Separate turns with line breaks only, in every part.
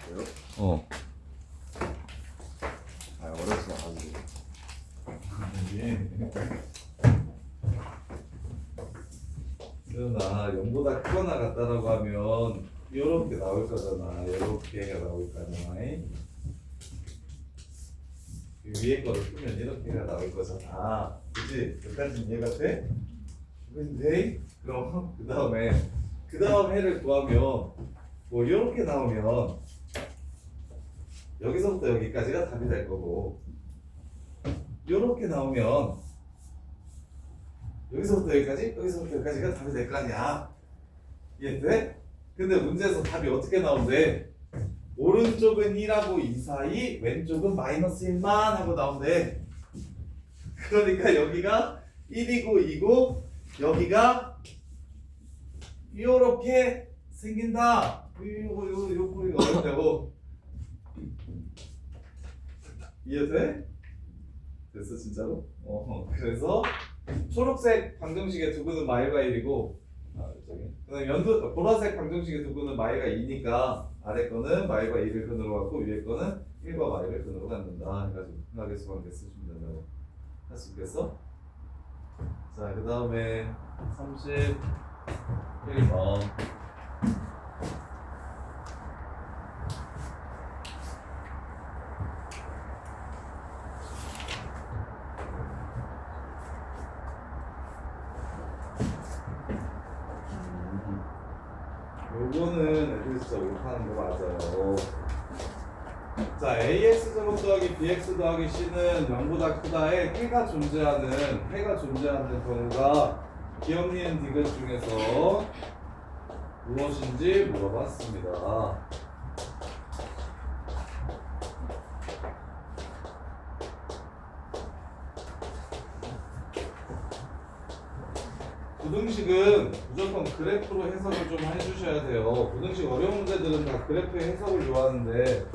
그래요?
어.
아 어렵지 않은데.
이게 수연아 0보다 크거나 같다라고 하면 요렇게 나올 거잖아. 요렇게가 나올 거잖아. 위에 거를 풀면 이렇게가 나올 거잖아. 그치? 여기까지 이해가 돼? 근데 그럼 그 다음 해를 구하면 뭐 이렇게 나오면 여기서부터 여기까지가 답이 될 거고 이렇게 나오면 여기서부터 여기까지가 답이 될 거 아니야. 이해돼? 근데 문제에서 답이 어떻게 나온대? 오른쪽은 1하고 2 사이, 왼쪽은 마이너스 1만 하고 나온대. 그러니까 여기가 1이고 2고 여기가 요렇게 생긴다. 요 꼬리가 어렵다고. 이해돼? 됐어 진짜로? 그래서 초록색 방정식의 두근은 마이가 1이고 그다음 보라색 방정식의 두근은 마이가 2니까 아래 거는 마이가 2를 근으로 갖고 위에 거는 1과 마이를 근으로 갖는다 해가지고 분학의 수관계 쓰시면 된다고. 할 수 있겠어? 자, 그 다음에 31번. 요거는 애들이 진짜 못하는 거 맞아요. 자, AX 제곱 더하기 BX 더하기 C는 0보다 크다에 해가 존재하는 경우가 기억 니은 디귿 중에서 무엇인지 물어봤습니다. 부등식은 무조건 그래프로 해석을 좀 해주셔야 돼요. 부등식 어려운 문제들은 다 그래프의 해석을 좋아하는데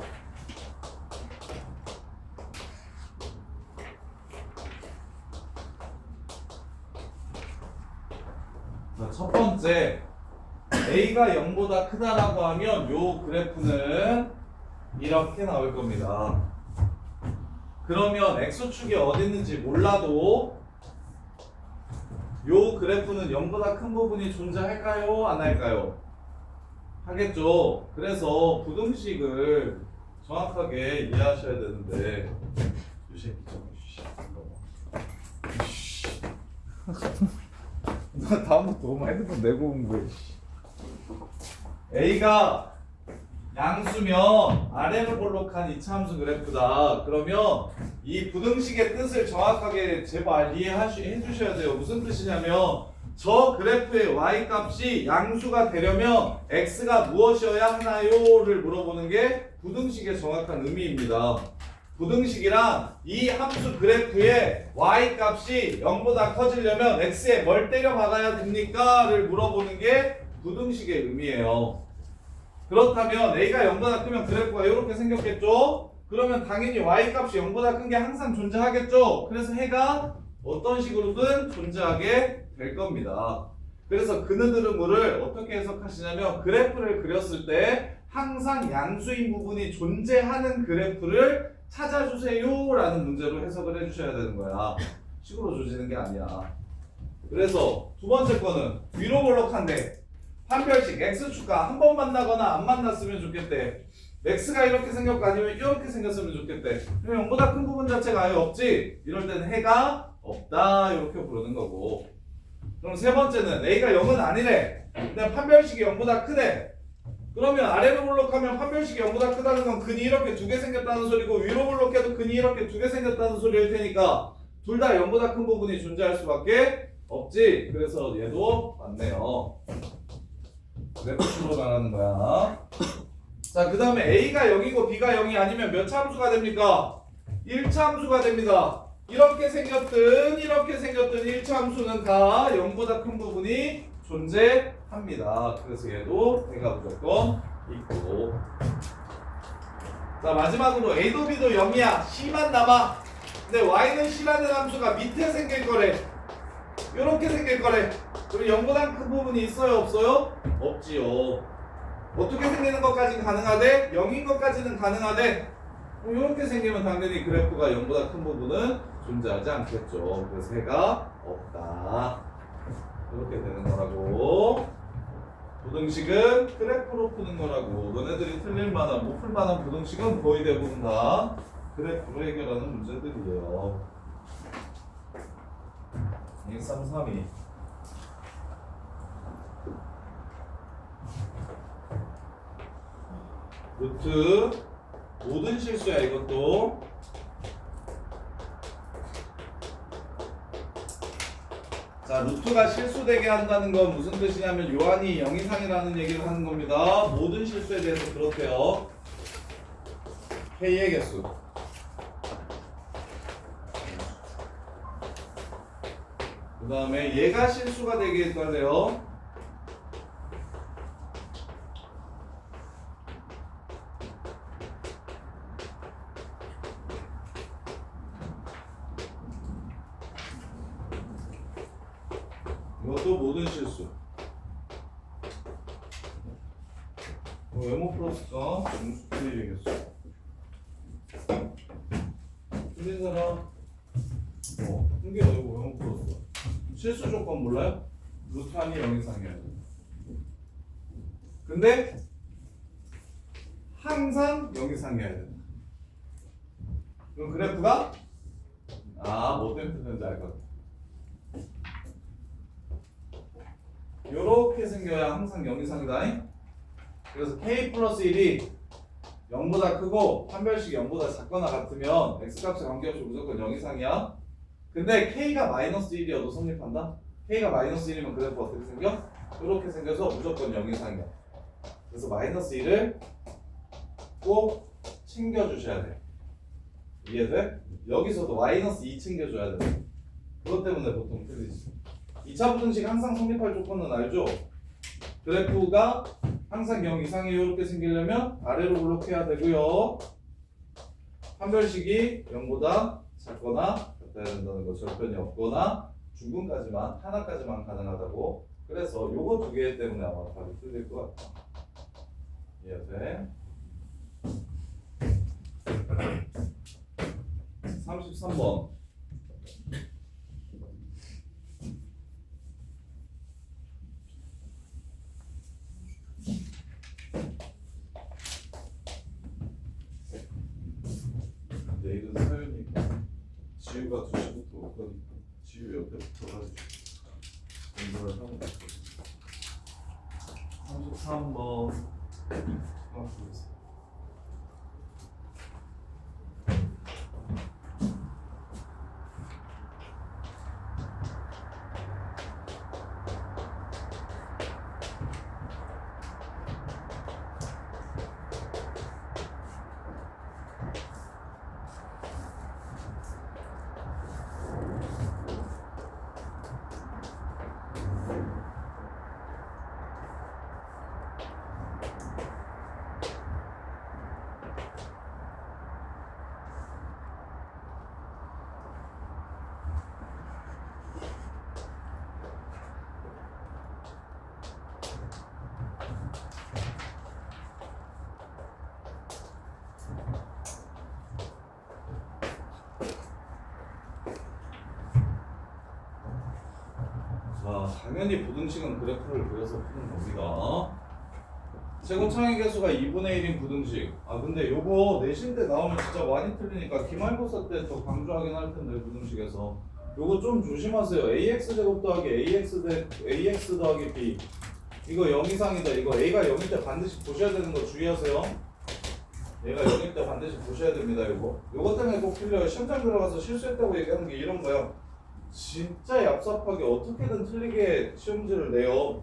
자, 첫 번째 A가 0보다 크다라고 하면 요 그래프는 이렇게 나올 겁니다. 그러면 X축이 어디 있는지 몰라도 요 그래프는 0보다 큰 부분이 존재할까요? 안 할까요? 하겠죠. 그래서 부등식을 정확하게 이해하셔야 되는데 이 새끼 나 다음부터 너무 핸드폰 내고 온 거야. A가 양수면 아래로 볼록한 이차함수 그래프다. 그러면 이 부등식의 뜻을 정확하게 제발 이해해 주셔야 돼요. 무슨 뜻이냐면 저 그래프의 y-값이 양수가 되려면 x가 무엇이어야 하나요?를 물어보는 게 부등식의 정확한 의미입니다. 부등식이랑 이 함수 그래프의 y값이 0보다 커지려면 x에 뭘 때려 박아야 됩니까? 를 물어보는 게 부등식의 의미예요. 그렇다면 a가 0보다 크면 그래프가 이렇게 생겼겠죠? 그러면 당연히 y값이 0보다 큰 게 항상 존재하겠죠? 그래서 해가 어떤 식으로든 존재하게 될 겁니다. 그래서 그느드름을 어떻게 해석하시냐면 그래프를 그렸을 때 항상 양수인 부분이 존재하는 그래프를 찾아주세요 라는 문제로 해석을 해주셔야 되는 거야. 식으로 조지는 게 아니야. 그래서 두 번째 거는 위로 볼록한데 판별식 x축과 한 번 만나거나 안 만났으면 좋겠대. x가 이렇게 생겼고 아니면 이렇게 생겼으면 좋겠대. 그럼 0보다 큰 부분 자체가 아예 없지? 이럴 때는 해가 없다 이렇게 부르는 거고. 그럼 세 번째는 a가 0은 아니래. 근데 판별식이 0보다 크대. 그러면 아래로 볼록하면 판별식이 0보다 크다는 건 근이 이렇게 두 개 생겼다는 소리고 위로 볼록해도 근이 이렇게 두 개 생겼다는 소리일 테니까 둘 다 0보다 큰 부분이 존재할 수밖에 없지. 그래서 얘도 맞네요. 그래프로 말하는 거야. 자, 그 다음에 A가 0이고 B가 0이 아니면 몇 차 함수가 됩니까? 1차 함수가 됩니다. 이렇게 생겼든 1차 함수는 다 0보다 큰 부분이 존재합니다. 그래서 얘도 해가 무조건 있고. 자, 마지막으로 A도 B도 0이야. C만 남아. 근데 Y는 C라는 함수가 밑에 생길 거래. 요렇게 생길 거래. 그럼 0보다 큰 부분이 있어요? 없어요? 없지요. 어떻게 생기는 것까지는 가능하되 0인 것까지는 가능하되 이렇게 생기면 당연히 그래프가 0보다 큰 부분은 존재하지 않겠죠. 그래서 해가 없다. 이렇게 되는 거라고. 부등식은 그래프로 푸는 거라고. 너네들이 틀릴 만한, 못 풀 만한 부등식은 거의 대부분 다 그래프로 해결하는 문제들이에요. 1, 3, 3, 2. 루트 모든 실수야 이것도. 자, 루트가 실수되게 한다는 건 무슨 뜻이냐면 요한이 0 이상이라는 얘기를 하는 겁니다. 모든 실수에 대해서 그렇대요. K의 개수. 그 다음에 얘가 실수가 되게 해달래요. 이것도 모든 실수. 외모 플러스가 점수 틀리겠어. 틀린 사람. 흥기야 이거 외모 플러스. 실수 조건 몰라요? 루트 한이 0 이상이어야 돼. 근데 항상 0 이상이어야 된다. 그럼 그래프가 뭐 때문에 뜨는지 알 것 같아. 요렇게 생겨야 항상 0 이상이다. 그래서 K 플러스 1이 0보다 크고 판별식이 0보다 작거나 같으면 X값에 관계없이 무조건 0 이상이야. 근데 K가 마이너스 1이어도 성립한다? K가 마이너스 1이면 그래프 어떻게 생겨? 이렇게 생겨서 무조건 0 이상이야. 그래서 마이너스 1을 꼭 챙겨주셔야 돼. 이해돼? 여기서도 마이너스 2 챙겨줘야 돼. 그것 때문에 보통 틀리지. 2차 부등식 항상 성립할 조건은 알죠? 그래프가 항상 0 이상이에요. 이렇게 생기려면 아래로 블록해야 되고요. 판별식이 0보다 작거나 같아야 된다는 거. 절편이 없거나 중근까지만 하나까지만 가능하다고. 그래서 요거 두 개 때문에 아마 답이 틀릴 것 같아. 이해돼? 33번. 내일은 사연이 지우가 2시부터 올 거니까 지우 옆에 붙어가지고 공부를 하고 있어. 33번 보겠습니다. 자, 당연히 부등식은 그래프를 그려서 푸는 겁니다. 제곱창의 개수가 2분의 1인 부등식. 근데 요거 내신 때 나오면 진짜 많이 틀리니까 기말고사 때 더 강조하긴 할 텐데 부등식에서 요거 좀 조심하세요. ax 제곱 더하기 ax 더하기 b 이거 0 이상이다. 이거 a가 0일 때 반드시 보셔야 되는 거 주의하세요. 얘가 0일 때 반드시 보셔야 됩니다. 요거 때문에 꼭 틀려요. 시험장 들어가서 실수했다고 얘기하는 게 이런 거야. 진짜 얍삽하게 어떻게든 틀리게 시험지를 내요.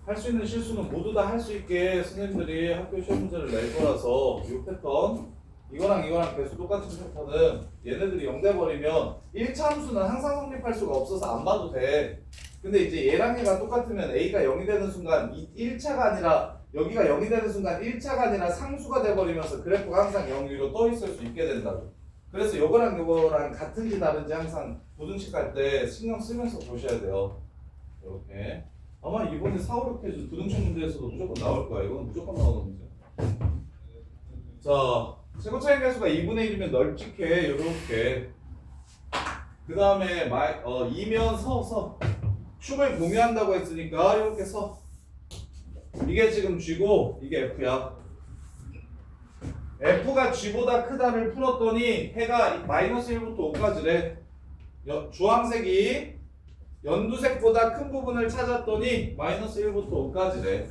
할 수 있는 실수는 모두 다 할 수 있게 선생님들이 학교 시험 문제를 낼 거라서 이 패턴 이거랑 개수 똑같은 패턴은 얘네들이 0 돼버리면 1차 함수는 항상 성립할 수가 없어서 안 봐도 돼. 근데 이제 얘랑 얘가 똑같으면 a가 0이 되는 순간 1차가 아니라 여기가 0이 되는 순간 1차가 아니라 상수가 돼버리면서 그래프가 항상 0 위로 떠 있을 수 있게 된다고. 그래서 요거랑 같은지 다른지 항상 부등식 할 때 신경 쓰면서 보셔야 돼요. 이렇게 아마 이번에 4, 5, 6 페이지 부등식 문제에서도 무조건 나올 거야. 이건 무조건 나오는 문제. 자, 최고차의 개수가 2분의 1이면 널찍해. 요렇게. 그 다음에 2면 서. 축을 공유한다고 했으니까 이렇게 서. 이게 지금 G고 이게 F야. F가 G보다 크다를 풀었더니 해가 마이너스 1부터 5까지래. 주황색이 연두색보다 큰 부분을 찾았더니 마이너스 1부터 5까지래.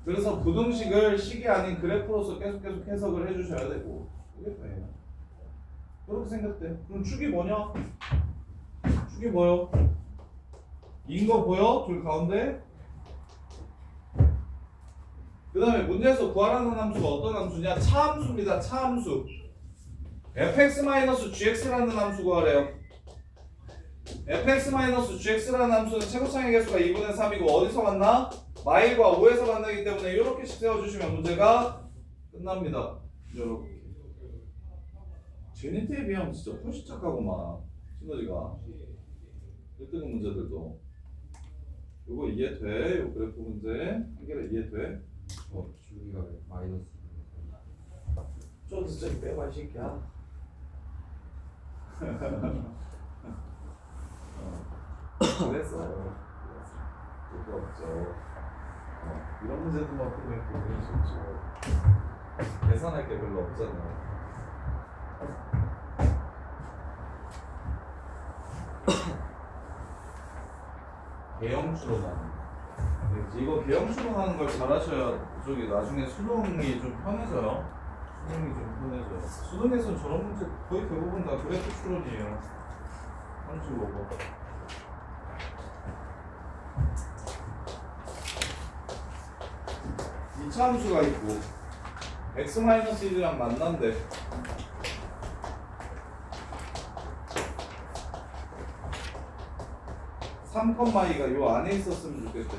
그래서 부등식을 식이 아닌 그래프로서 계속 해석을 해주셔야 되고 그게 다예요. 그렇게 생각돼. 그럼 축이 뭐냐? 축이 뭐요? 인 거 보여? 둘 가운데? 그 다음에 문제에서 구하라는 함수가 어떤 함수냐? 차함수입니다. 차함수. fx-gx라는 함수 구하래요. fx-gx라는 함수는 최고차의 개수가 2분의 3이고 어디서 만나? 마일과 5에서 만나기 때문에 이렇게씩 세워주시면 문제가 끝납니다. 이렇게. 제니트에 비하면 진짜 훨씬 착하구만. 시너지가. 1등급 문제들도. 요거 이해돼? 요 그래프 문제 해결 이해돼?
주기가 마이너스.
좀 진짜 빼봐 이 새끼야. 그랬어요. 그거 없죠. 이런 문제들만 풀면 굉장히 쉽죠. 계산할 게 별로 없잖아요. 개형추론하는 이거 개형추론하는 걸 잘하셔야 저기 나중에 수능이 좀 편해져요. 수능이 좀 편해져요. 수능에서는 저런 문제 거의 대부분 다 그래프 추론이에요. 35번. 이차 함수가 있고 x-1이랑 만난대. 3,2가 요 안에 있었으면 좋겠대.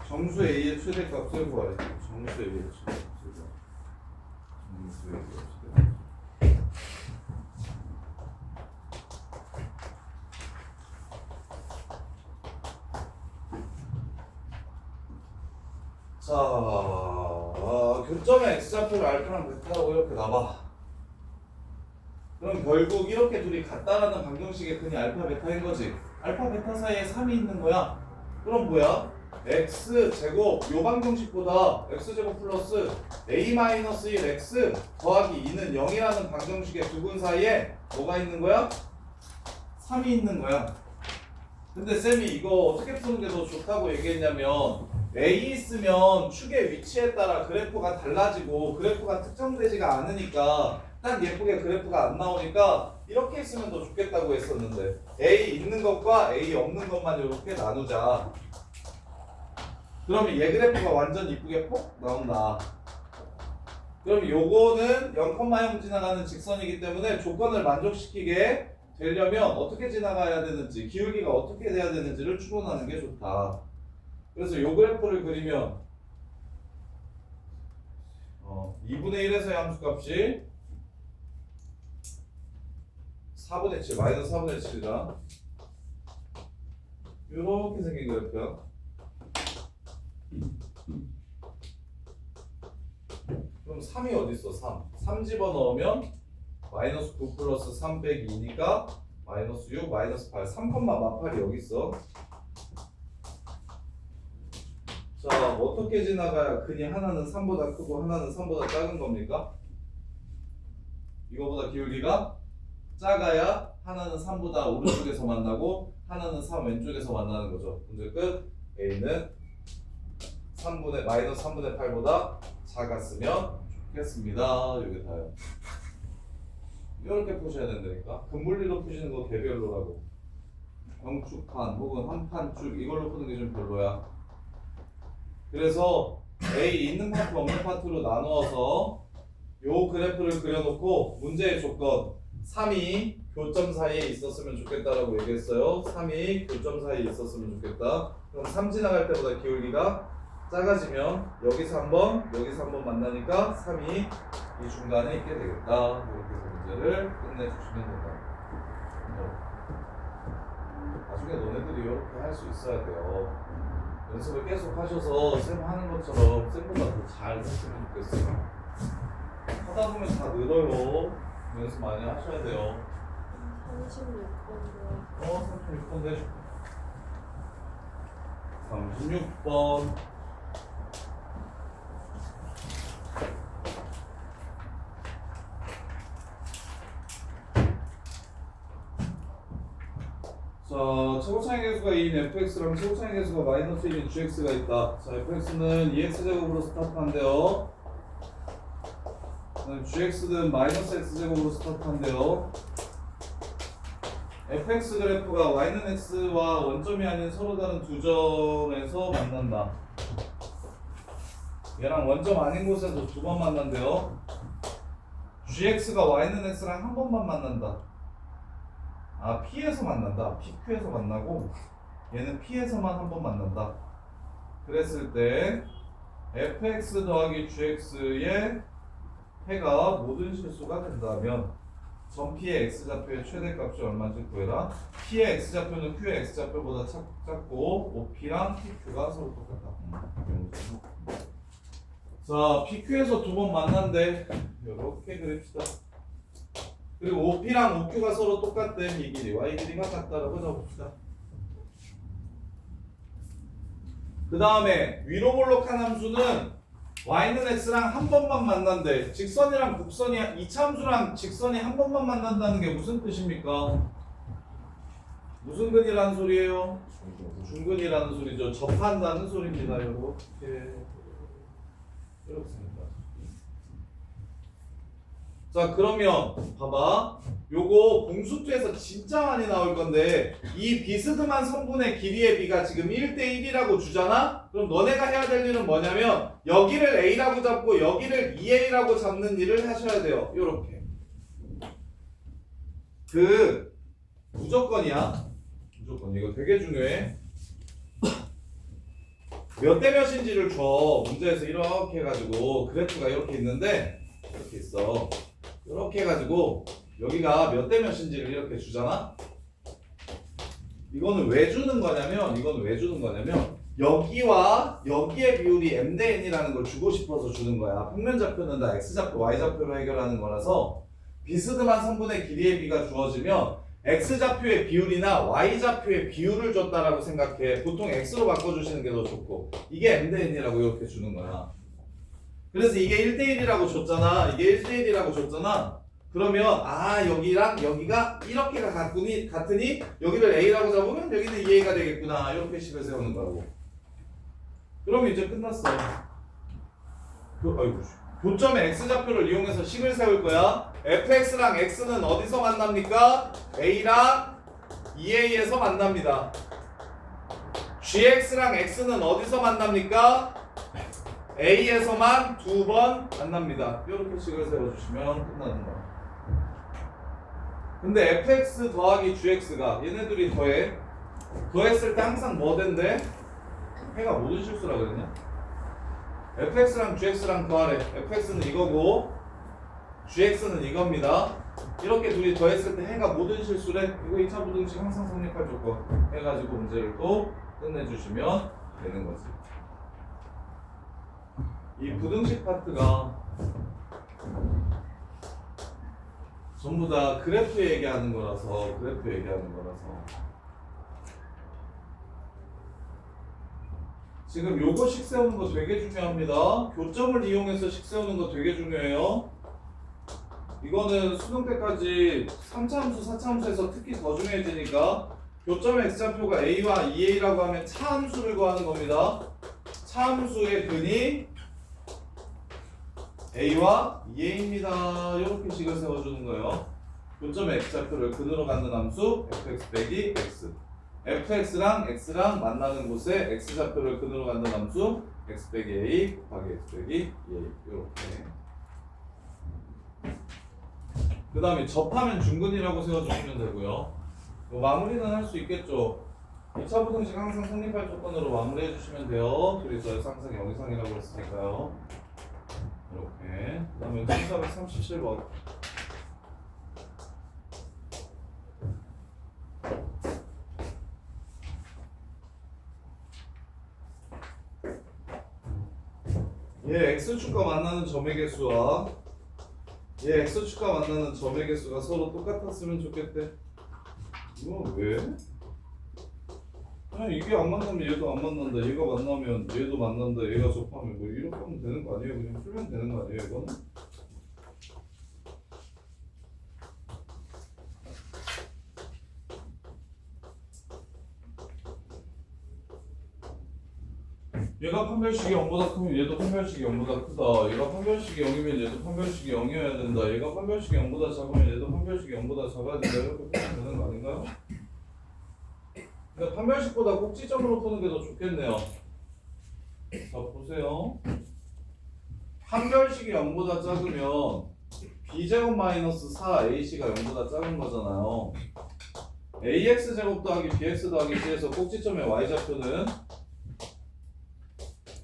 정수 A의 최대값을 구하래. 정수 A의 최대값을. 정수 A의 최대값. 자, 교점의 x좌표를 알파랑 베타라고 이렇게 놔봐. 그럼 결국 이렇게 둘이 같다라는 방정식의 근이 알파 베타인 거지. 알파 베타 사이에 3이 있는 거야. 그럼 뭐야? x제곱 요 방정식보다 x제곱 플러스 a-1x 더하기 2는 0이라는 방정식의 두 분 사이에 뭐가 있는 거야? 3이 있는 거야. 근데 쌤이 이거 어떻게 푸는 게 더 좋다고 얘기했냐면 A 있으면 축의 위치에 따라 그래프가 달라지고 그래프가 특정되지가 않으니까 딱 예쁘게 그래프가 안 나오니까 이렇게 있으면 더 좋겠다고 했었는데 A 있는 것과 A 없는 것만 이렇게 나누자. 그러면 얘 그래프가 완전 이쁘게 폭 나온다. 그럼 요거는 0,0 지나가는 직선이기 때문에 조건을 만족시키게 되려면 어떻게 지나가야 되는지 기울기가 어떻게 돼야 되는지를 추론하는 게 좋다. 그래서 요 그래프를 그리면 2분의 1에서의 함수값이 4분의 7, 마이너스 4분의 7이다. 요렇게 생긴 그래프야. 그럼 3이 어딨어? 3 집어넣으면 마이너스 9 플러스 3 빼기 2니까 마이너스 6, 마이너스 8 3,8이 여기 있어. 자, 어떻게 지나가야 근이 하나는 3보다 크고 하나는 3보다 작은 겁니까? 이거보다 기울기가 작아야 하나는 3보다 오른쪽에서 만나고 하나는 3 왼쪽에서 만나는 거죠. 문제 끝. A는 마이너스 3분의 8보다 작았으면 좋겠습니다. 이게 다요. 이렇게 푸셔야 된다니까. 근물리로 푸시는 거 개별로라고. 병축판 혹은 한판축 이걸로 푸는 게 좀 별로야. 그래서 A 있는 파트 없는 파트로 나누어서 요 그래프를 그려놓고 문제의 조건 3이 교점 사이에 있었으면 좋겠다라고 얘기했어요. 3이 교점 사이에 있었으면 좋겠다. 그럼 3 지나갈 때보다 기울기가 작아지면 여기서 한번 만나니까 3이 이 중간에 있게 되겠다. 이렇게 해서 문제를 끝내주시면 된다. 나중에 너네들이 이렇게 할 수 있어야 돼요. 연습을 계속 하셔서 쌤 하는 것처럼 쌤보다 더 잘 했으면 좋겠어요. 하다 보면 다 늘어요. 연습 많이 하셔야 돼요.
36번도
36번 내 36번 자, 최고차이 계수가 2인 fx랑 최고차이 계수가 마이너스 1인 gx가 있다. 자, fx는 2x제곱으로 스타트한대요. gx는 마이너스 x제곱으로 스타트한대요. fx 그래프가 y는 x와 원점이 아닌 서로 다른 두 점에서 만난다. 얘랑 원점 아닌 곳에서 두 번 만난대요. gx가 y는 x랑 한 번만 만난다. 아, P에서 만난다. PQ에서 만나고 얘는 P에서만 한 번 만난다. 그랬을 때 fx 더하기 gx의 해가 모든 실수가 된다면 전 P의 x좌표의 최대값이 얼마인지 구해라. P의 x좌표는 Q의 x좌표보다 작고 OP랑 PQ가 서로 똑같다. 자, PQ에서 두 번 만난대. 이렇게 그립시다. 그리고 OP랑 OQ가 서로 똑같대. 이 길이와 이 길이가 같다라고 적읍시다. 그 다음에 위로 볼록한 함수는 y는 x랑 한 번만 만난대. 직선이랑 곡선이 이차함수랑 직선이 한 번만 만난다는 게 무슨 뜻입니까? 무슨 근이라는 소리예요? 중근이라는 소리죠. 접한다는 소리입니다. 이렇게 생각합니다. 자, 그러면 봐봐. 요거 공수투에서 진짜 많이 나올 건데 이 비스듬한 성분의 길이의 비가 지금 1대1이라고 주잖아? 그럼 너네가 해야 될 일은 뭐냐면 여기를 A라고 잡고 여기를 2A라고 잡는 일을 하셔야 돼요. 요렇게. 그 무조건이야. 무조건. 이거 되게 중요해. 몇 대 몇인지를 줘. 문제에서 이렇게 해가지고 그래프가 이렇게 있는데 이렇게 있어. 이렇게 해가지고 여기가 몇 대 몇인지를 이렇게 주잖아. 이거는 왜 주는 거냐면 여기와 여기의 비율이 m 대 n이라는 걸 주고 싶어서 주는 거야. 평면좌표는 다 x좌표, y좌표로 해결하는 거라서 비스듬한 성분의 길이의 비가 주어지면 x좌표의 비율이나 y좌표의 비율을 줬다라고 생각해. 보통 x로 바꿔주시는 게 더 좋고 이게 m 대 n이라고 이렇게 주는 거야. 그래서 이게 1대1이라고 줬잖아. 그러면 여기랑 여기가 이렇게가 같으니 여기를 A라고 잡으면 여기는 2A가 되겠구나. 이렇게 식을 세우는 거라고. 그럼 이제 끝났어. 교점의 X좌표를 이용해서 식을 세울 거야. fx랑 x는 어디서 만납니까? A랑 2A에서 만납니다. gx랑 x는 어디서 만납니까? A에서만 두 번 만납니다. 이렇게 식을 세워주시면 끝나는 거야. 근데 fx 더하기 gx가 얘네들이 더했을 때 항상 뭐 된대? 해가 모든 실수라 그랬냐? fx랑 gx랑 더하래. fx는 이거고 gx는 이겁니다. 이렇게 둘이 더했을 때 해가 모든 실수래. 이거 2차 부등식 항상 성립할 조건 해가지고 문제를 또 끝내주시면 되는 거지. 이 부등식 파트가 전부 다 그래프 얘기하는 거라서 지금 요거 식 세우는 거 되게 중요합니다. 교점을 이용해서 식 세우는 거 되게 중요해요. 이거는 수능 때까지 3차 함수, 4차 함수에서 특히 더 중요해지니까 교점의 x좌표가 a와 2a라고 하면 차함수를 구하는 겁니다. 차함수의 근이 a와 2a입니다. 이렇게 식을 세워주는 거예요. 교점의 x좌표를 근으로 갖는 함수 fx 빼기 x. fx랑 x랑 만나는 곳에 x좌표를 근으로 갖는 함수 x 빼기 a 곱하기 x 빼기 2a. 이렇게. 그 다음에 접하면 중근이라고 세워주시면 되고요. 뭐 마무리는 할 수 있겠죠. 2차 부등식 항상 성립할 조건으로 마무리해 주시면 돼요. 둘이 더해서 항상 영상이라고 했으니까요. 이렇게. 그 다음에 1437번. 얘 x축과 만나는 점의 개수와 얘 x축과 만나는 점의 개수가 서로 똑같았으면 좋겠대. 이거 왜? 그냥 이게 안 만나면 얘도 안 만난다. 얘가 만나면 얘도 만난다. 얘가 접하면 뭐 이렇게 하면 되는 거 아니에요? 그냥 풀면 되는 거 아니에요? 이거는? 얘가 판별식이 0보다 크면 얘도 판별식이 0보다 크다. 얘가 판별식이 0이면 얘도 판별식이 0이어야 된다. 얘가 판별식이 0보다 작으면 얘도 판별식이 0보다 작아야 된다. 이렇게 풀면 되는 거 아닌가요? 근데 판별식보다 꼭지점으로 푸는 게 더 좋겠네요. 자, 보세요. 판별식이 0보다 작으면 b제곱 마이너스 4ac가 0보다 작은 거잖아요. ax제곱 더하기 bx 더하기 c에서 꼭지점의 y좌표는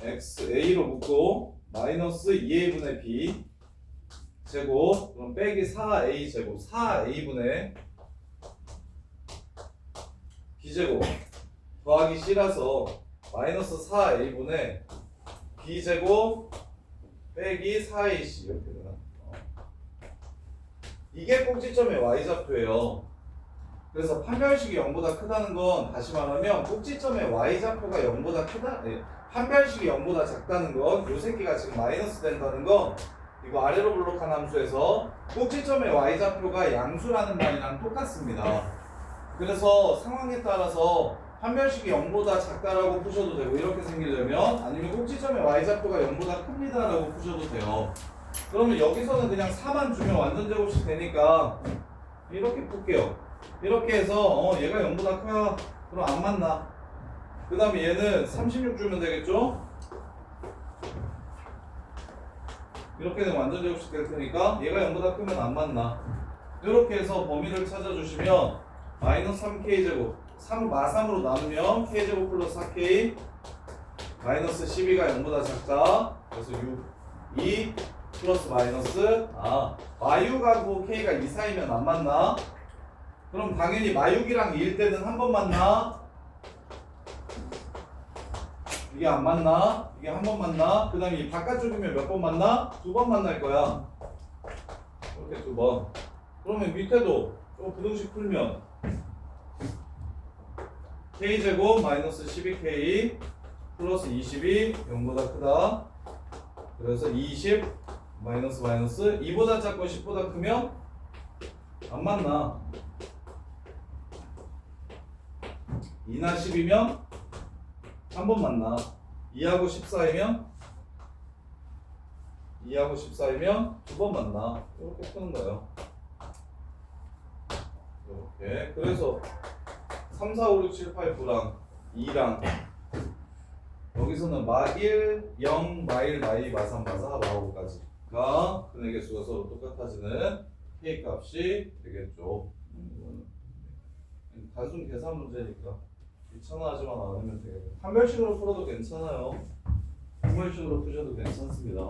xa로 묶고 마이너스 2a분의 b 제곱 그럼 빼기 4a 제곱 4a분의 b제곱 더하기 c라서 마이너스 4a분의 b제곱 빼기 4ac 이렇게 되나? 이게 꼭지점의 y좌표예요. 그래서 판별식이 0보다 크다는 건 다시 말하면 꼭지점의 y좌표가 0보다 크다 판별식이 0보다 작다는 건 요 새끼가 지금 마이너스 된다는 건 이거 아래로 블록한 함수에서 꼭지점의 y좌표가 양수라는 말이랑 똑같습니다. 그래서 상황에 따라서 판별식이 0보다 작다라고 푸셔도 되고 이렇게 생기려면 아니면 꼭지점의 y좌표가 0보다 큽니다라고 푸셔도 돼요. 그러면 여기서는 그냥 4만 주면 완전 제곱식 되니까 이렇게 풀게요. 이렇게 해서 얘가 0보다 커야 그럼 안 만나. 그 다음에 얘는 36 주면 되겠죠? 이렇게 되면 완전 제곱식 될 테니까 얘가 0보다 크면 안 만나. 이렇게 해서 범위를 찾아주시면 마이너스 3k제곱 3마3으로 나누면 k제곱 플러스 4k 마이너스 12가 0보다 작다. 그래서 2 플러스 마이너스 마육하고 k가 2 사이면 안 만나. 그럼 당연히 마육이랑 2일 때는 한 번 만나. 이게 안 만나. 이게 한 번 만나. 그 다음에 이 바깥쪽이면 몇 번 만나? 2번 만날 거야. 이렇게 2번. 그러면 밑에도 또 부등식 풀면 k제곱 마이너스 12k 플러스 20이 0보다 크다. 그래서 20 마이너스 마이너스 2보다 작고 10보다 크면 안 만나. 2나 10이면 한 번 만나. 2하고 10 사이면 2번 만나. 이렇게 푸는 거예요. 이렇게. 그래서 3, 4, 5, 6, 7, 8, 9랑 2랑 여기서는 마1, 0, 마1, 마2, 마3, 마4, 마5까지가 근의 개수가 서로 똑같아지는 k 값이 되겠죠. 단순 계산 문제니까 귀찮아하지만 않으면 되겠네요. 판별식으로 풀어도 괜찮아요. 판별식으로 푸셔도 괜찮습니다.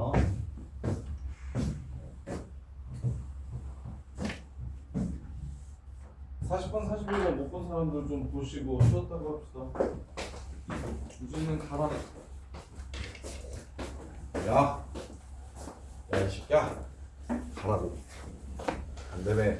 40번, 41번 못 본 사람들 좀 보시고 쉬었다고 합시다. 우주는 가라. 야, 이 새끼야, 가라고. 안 되네.